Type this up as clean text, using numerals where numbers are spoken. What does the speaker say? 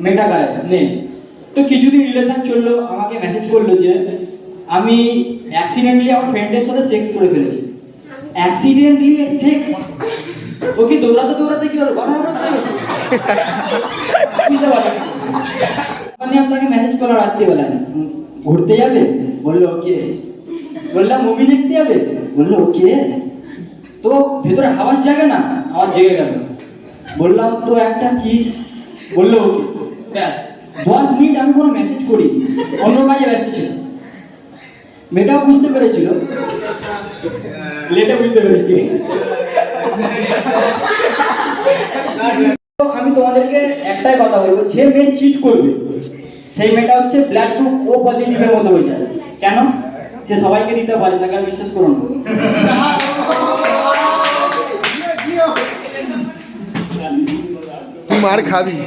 মেয়েটা গায়ে নেই। তো কিছুদিন রিলেশন চললো, আমাকে মেসেজ করলো যে আমি অ্যাক্সিডেন্টলি আমার ফ্রেন্ডের সাথে সেক্স করে ফেলেছি। Accidentally sex? ও কি দৌড়াতে দৌড়াতে কি হলো, আমি আপনাকে মেসেজ করলাম রাত্রিবেলায়, ঘুরতে যাবে? বললো ওকে। বললাম মুভি দেখতে যাবে? বললো ওকে। তো ভেতরে হাওয়াস জাগে না, আমার জেগে গেল। বললাম তো একটা কিস? বললো ওকে। ব্যাস 10 মিনিট আমি কোনো মেসেজ করি, অন্য কাজে ব্যস্ত ছিল। মেয়েটাও বুঝতে পেরেছিল, লেটে বুঝতে পেরেছি। আমি তোমাদেরকে একটাই কথা বলবো, যে মেয়ে চিট করবে সেই মেয়েটা হচ্ছে ব্লাড গ্রুপ ও পজিটিভের মতো হয়ে যায়। কেন? সে সবাইকে দিতে পারে, তাকে আর বিশ্বাস করো না। তুই মার খাবি।